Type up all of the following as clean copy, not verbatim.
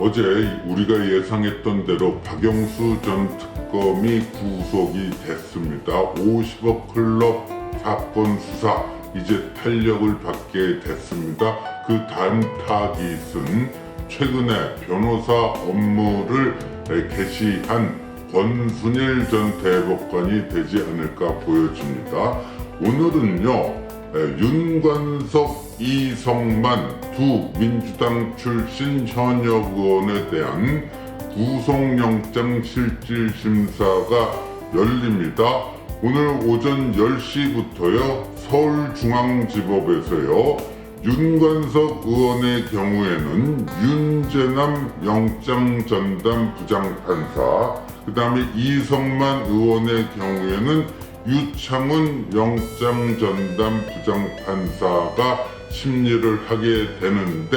어제 우리가 예상했던 대로 박영수 전 특검이 구속이 됐습니다. 50억 클럽 사건 수사 이제 탄력을 받게 됐습니다. 그 다음 타깃은 최근에 변호사 업무를 개시한 권순일 전 대법관이 되지 않을까 보여집니다. 오늘은요, 윤관석, 이성만 두 민주당 출신 현역 의원에 대한 구속영장 실질심사가 열립니다. 오늘 오전 10시부터요, 서울중앙지법에서요, 윤관석 의원의 경우에는 윤재남 영장전담 부장판사, 그 다음에 이성만 의원의 경우에는 유창훈 영장전담 부장판사가 심리를 하게 되는데,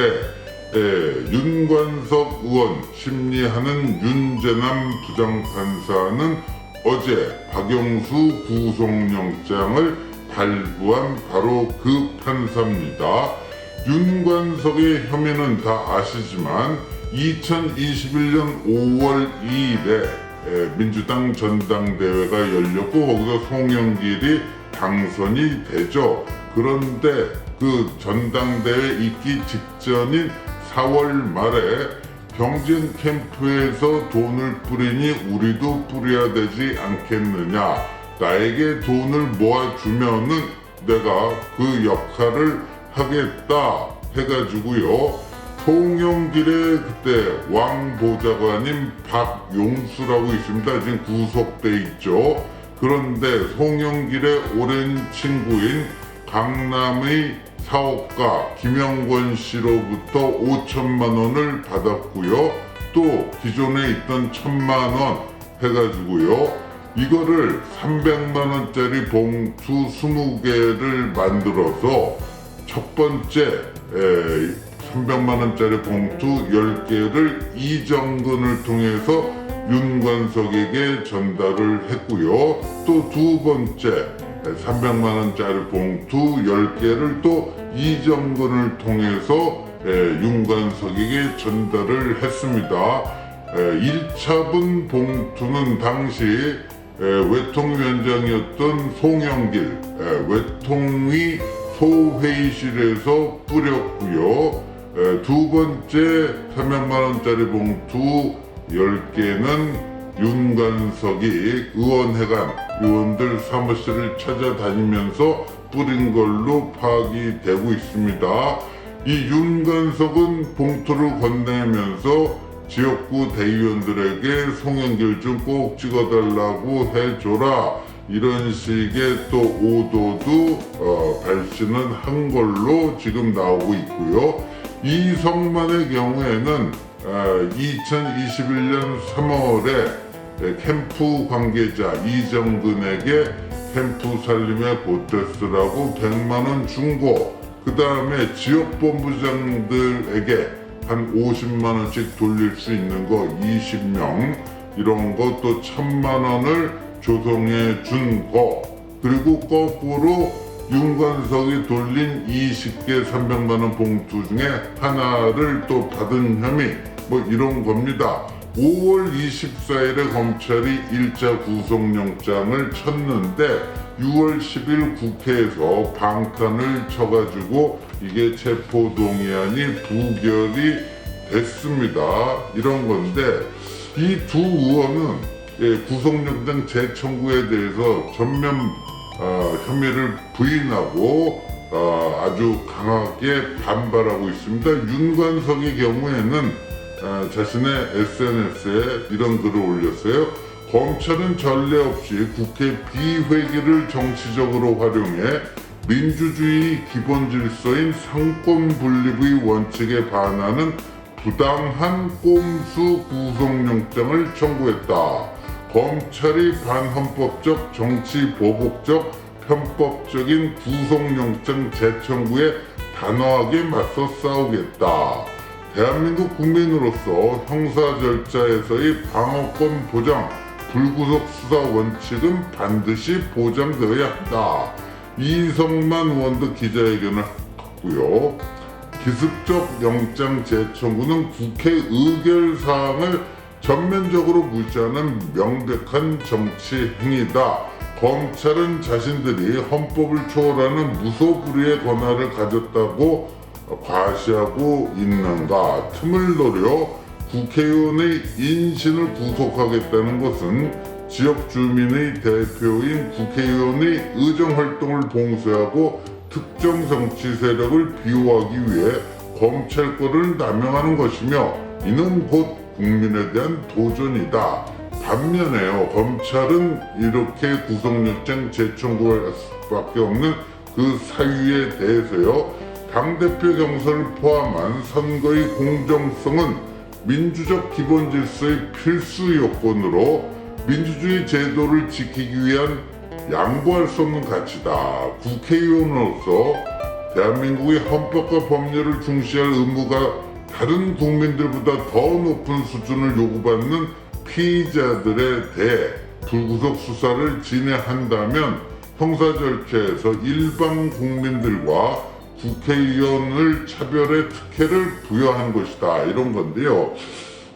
윤관석 의원 심리하는 윤재남 부장판사는 어제 박영수 구속영장을 발부한 바로 그 판사입니다. 윤관석의 혐의는 다 아시지만 2021년 5월 2일에 민주당 전당대회가 열렸고 거기서 송영길이 당선이 되죠. 그런데 그 전당대회 있기 직전인 4월 말에 경진 캠프에서 돈을 뿌리니 우리도 뿌려야 되지 않겠느냐. 나에게 돈을 모아주면은 내가 그 역할을 하겠다 해가지고요. 송영길의 그때 왕보좌관인 박용수라고 있습니다. 지금 구속돼 있죠. 그런데 송영길의 오랜 친구인 강남의 사업가 김영권 씨로부터 5천만 원을 받았고요. 또 기존에 있던 1,000만 원 해가지고요. 이거를 300만 원짜리 봉투 20개를 만들어서 첫 번째 300만 원짜리 봉투 10개를 이정근을 통해서 윤관석에게 전달을 했고요. 또 두 번째 300만 원짜리 봉투 10개를 또 이정근을 통해서 윤관석에게 전달을 했습니다. 1차분 봉투는 당시 외통위원장이었던 송영길 외통위 소회의실에서 뿌렸고요. 두 번째 300만 원짜리 봉투 10개는 윤관석이 의원회관 의원들 사무실을 찾아다니면서 뿌린 걸로 파악이 되고 있습니다. 이 윤관석은 봉투를 건네면서 지역구 대의원들에게 송영길 좀 꼭 찍어달라고 해줘라, 이런 식의 또 오도도 발신은 한 걸로 지금 나오고 있고요. 이성만의 경우에는 2021년 3월에 캠프 관계자 이정근에게 캠프 살림에 보태쓰라고 100만 원 준 거, 그 다음에 지역본부장들에게 한 50만 원씩 돌릴 수 있는 거 20명, 이런 거 또 1,000만 원을 조성해 준 거, 그리고 거꾸로 윤관석이 돌린 20개 300만 원 봉투 중에 하나를 또 받은 혐의, 뭐 이런 겁니다. 5월 24일에 검찰이 1차 구속영장을 쳤는데 6월 10일 국회에서 방탄을 쳐가지고 이게 체포동의안이 부결이 됐습니다. 이런 건데 이 두 의원은 구속영장 재청구에 대해서 전면 혐의를 부인하고 아주 강하게 반발하고 있습니다. 윤관석의 경우에는 자신의 SNS에 이런 글을 올렸어요. 검찰은 전례 없이 국회 비회기를 정치적으로 활용해 민주주의 기본 질서인 상권 분립의 원칙에 반하는 부당한 꼼수 구속영장을 청구했다. 검찰이 반헌법적, 정치 보복적, 편법적인 구속영장 재청구에 단호하게 맞서 싸우겠다. 대한민국 국민으로서 형사 절차에서의 방어권 보장, 불구속 수사 원칙은 반드시 보장되어야 한다. 이성만 의원도 기자회견을 했고요. 기습적 영장 재청구는 국회 의결사항을 전면적으로 무시하는 명백한 정치 행위다. 검찰은 자신들이 헌법을 초월하는 무소불위의 권한을 가졌다고 과시하고 있는가. 틈을 노려 국회의원의 인신을 구속하겠다는 것은 지역 주민의 대표인 국회의원의 의정활동을 봉쇄하고 특정 정치 세력을 비호하기 위해 검찰권을 남용하는 것이며 이는 곧 국민에 대한 도전이다. 반면에요, 검찰은 이렇게 구속영장 재청구할 수밖에 없는 그 사유에 대해서요, 당대표 경선을 포함한 선거의 공정성은 민주적 기본 질서의 필수 요건으로 민주주의 제도를 지키기 위한 양보할 수 없는 가치다. 국회의원으로서 대한민국의 헌법과 법률을 중시할 의무가 다른 국민들보다 더 높은 수준을 요구받는 피의자들에 대해 불구속 수사를 진행한다면 형사 절차에서 일반 국민들과 국회의원을 차별의 특혜를 부여한 것이다. 이런 건데요.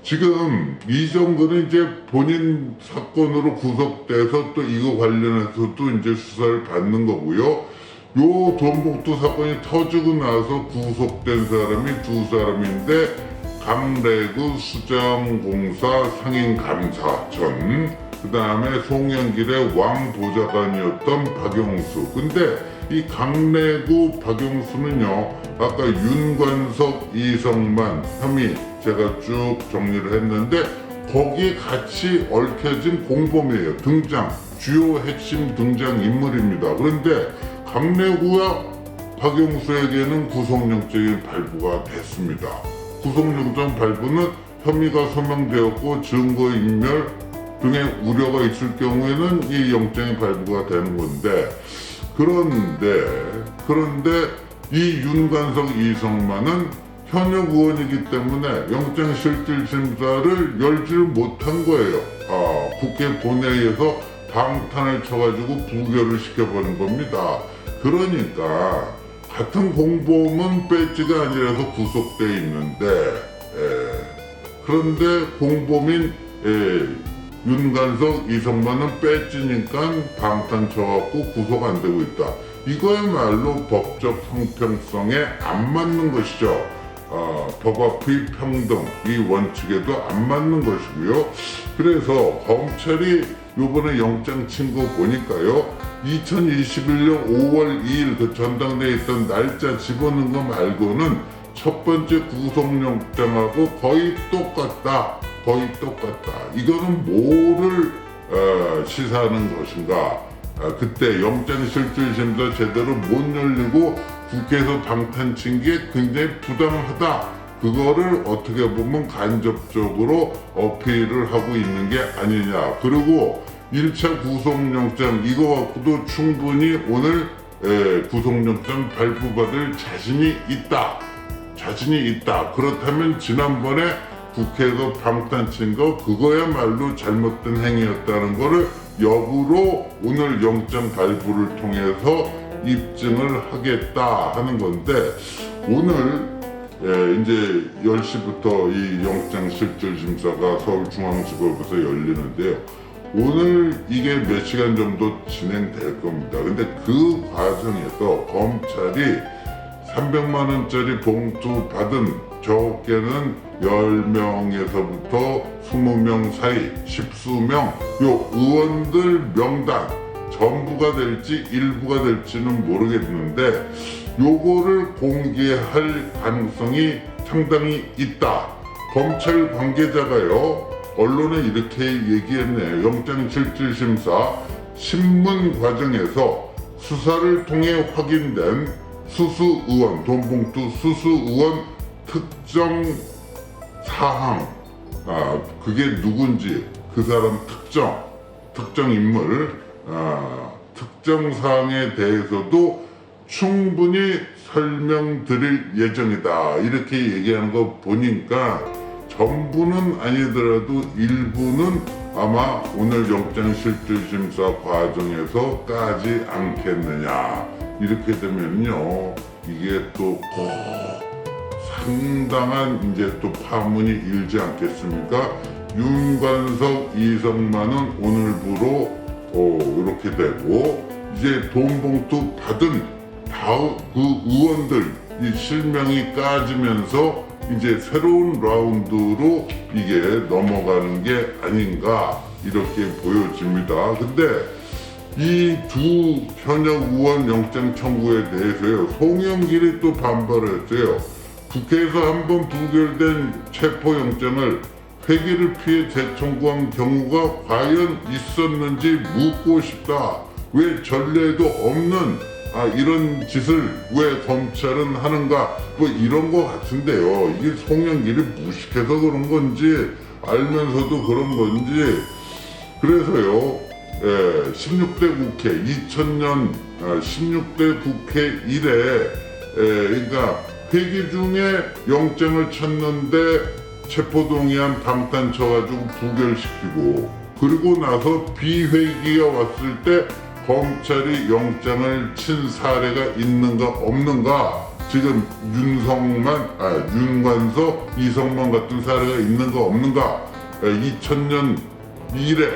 지금 이정근은 이제 본인 사건으로 구속돼서 또 이거 관련해서도 이제 수사를 받는 거고요. 요 돈봉투 사건이 터지고 나서 구속된 사람이 두 사람인데 강래구 수자원공사 상임감사 전, 그 다음에 송영길의 왕보좌관이었던 박영수. 근데 이 강래구 박영수는요, 아까 윤관석, 이성만 혐의 제가 쭉 정리를 했는데 거기에 같이 얽혀진 공범이에요. 주요 핵심 등장 인물입니다. 그런데 강래구와 박영수에게는 구속영장이 발부가 됐습니다. 구속영장 발부는 혐의가 소명되었고 증거인멸 등의 우려가 있을 경우에는 이 영장이 발부가 되는 건데, 그런데 이 윤관석, 이성만은 현역 의원이기 때문에 영장실질심사를 열지를 못한 거예요. 국회 본회의에서 방탄을 쳐가지고 부결을 시켜버린 겁니다. 그러니까 같은 공범은 배지가 아니라서 구속돼 있는데, 그런데 공범인 윤관석, 이성만은 배지니까 방탄 쳐갖고 구속 안 되고 있다. 이거야말로 법적 형평성에 안 맞는 것이죠. 법 앞의 평등, 이 원칙에도 안 맞는 것이고요. 그래서 검찰이 요번에 영장 친 거 보니까요, 2021년 5월 2일 그 전당대회에 있던 날짜 집어넣은 거 말고는 첫 번째 구속영장하고 거의 똑같다. 이거는 뭐를 시사하는 것인가? 그때 영장실질심사 제대로 못 열리고 국회에서 방탄 친 게 굉장히 부당하다. 그거를 어떻게 보면 간접적으로 어필을 하고 있는 게 아니냐. 그리고 1차 구속영장 이거 갖고도 충분히 오늘 구속영장 발부받을 자신이 있다. 그렇다면 지난번에 국회에서 방탄 친 거 그거야말로 잘못된 행위였다는 거를 역으로 오늘 영장 발부를 통해서 입증을 하겠다 하는 건데, 오늘 이제 10시부터 이 영장실질심사가 서울중앙지법에서 열리는데요. 오늘 이게 몇 시간 정도 진행될 겁니다. 근데 그 과정에서 검찰이 300만 원짜리 봉투 받은 적게는 10명에서부터 20명 사이 10수명 요 의원들 명단 전부가 될지 일부가 될지는 모르겠는데 요거를 공개할 가능성이 상당히 있다. 검찰 관계자가요, 언론에 이렇게 얘기했네요. 영장실질심사 신문 과정에서 수사를 통해 확인된 수수 의원, 돈봉투 수수 의원 특정 사항, 그게 누군지 그 사람 특정 인물, 특정 사항에 대해서도 충분히 설명드릴 예정이다. 이렇게 얘기하는 거 보니까 전부는 아니더라도 일부는 아마 오늘 영장실질심사 과정에서 까지 않겠느냐. 이렇게 되면요, 이게 또 상당한 이제 또 파문이 일지 않겠습니까? 윤관석, 이성만은 오늘부로 이렇게 되고, 이제 돈 봉투 받은 그 의원들 이 실명이 까지면서 이제 새로운 라운드로 이게 넘어가는 게 아닌가 이렇게 보여집니다. 근데 이 두 현역 의원 영장 청구에 대해서요, 송영길이 또 반발을 했어요. 국회에서 한번 부결된 체포영장을 회기를 피해 재청구한 경우가 과연 있었는지 묻고 싶다. 왜 전례도 없는 이런 짓을 왜 검찰은 하는가, 뭐 이런 거 같은데요. 이게 송영길이 무식해서 그런 건지 알면서도 그런 건지. 그래서요, 16대 국회 2000년 16대 국회 이래 그러니까 회기 중에 영장을 쳤는데 체포동의안 방탄 쳐가지고 부결시키고, 그리고 나서 비회기가 왔을 때 검찰이 영장을 친 사례가 있는가 없는가, 지금 윤관석, 이성만 같은 사례가 있는가 없는가, 2000년 이래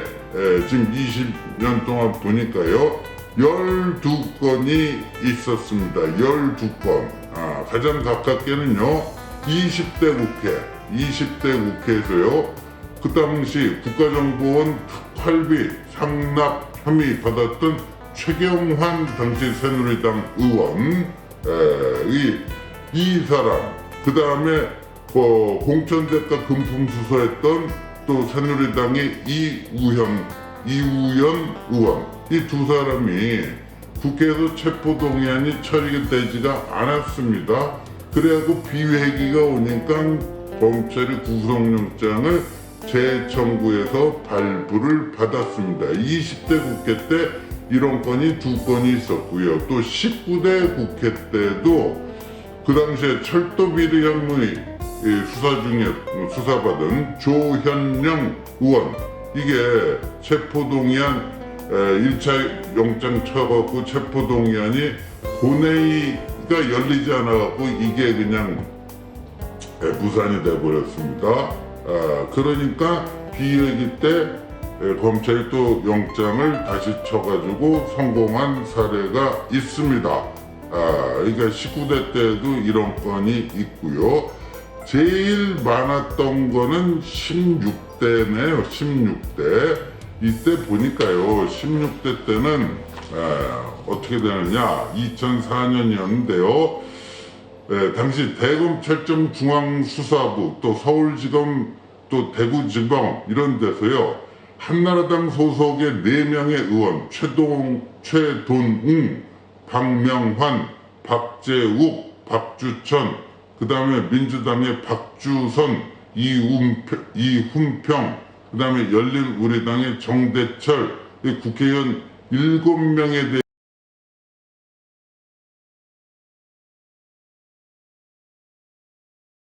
지금 20년 동안 보니까요 12건이 있었습니다. 12건. 가장 가깝게는요 20대 국회에서요 그 당시 국가정보원 특활비 상납 혐의 받았던 최경환 당시 새누리당 의원, 이 사람, 그 다음에 공천대가 금품 수수했던 또 새누리당의 이우연 의원, 이 두 사람이 국회에서 체포동의안이 처리되지가 않았습니다. 그래갖고 비회기가 오니까 검찰이 구속영장을 재청구해서 발부를 받았습니다. 20대 국회 때 이런 건이 2건이 있었고요. 또 19대 국회 때도 그 당시에 철도비리 혐의 수사받은 조현령 의원, 이게 체포동의안 1차 영장 쳐갖고 체포동의안이 본회의가 열리지 않아갖고 이게 그냥 무산이 돼버렸습니다. 그러니까 비회기 때 검찰이 또 영장을 다시 쳐가지고 성공한 사례가 있습니다. 그러니까 19대 때도 이런 건이 있고요. 제일 많았던 거는 16대네요. 16대. 이때 보니까요 16대 때는 어떻게 되느냐, 2004년이었는데요 당시 대검찰청 중앙수사부, 또 서울지검, 또 대구지방 이런 데서요 한나라당 소속의 4명의 의원, 최동웅, 박명환, 박재욱, 박주천, 그 다음에 민주당의 박주선, 이훈평, 그 다음에 열린우리당의 정대철, 국회의원 7명에 대해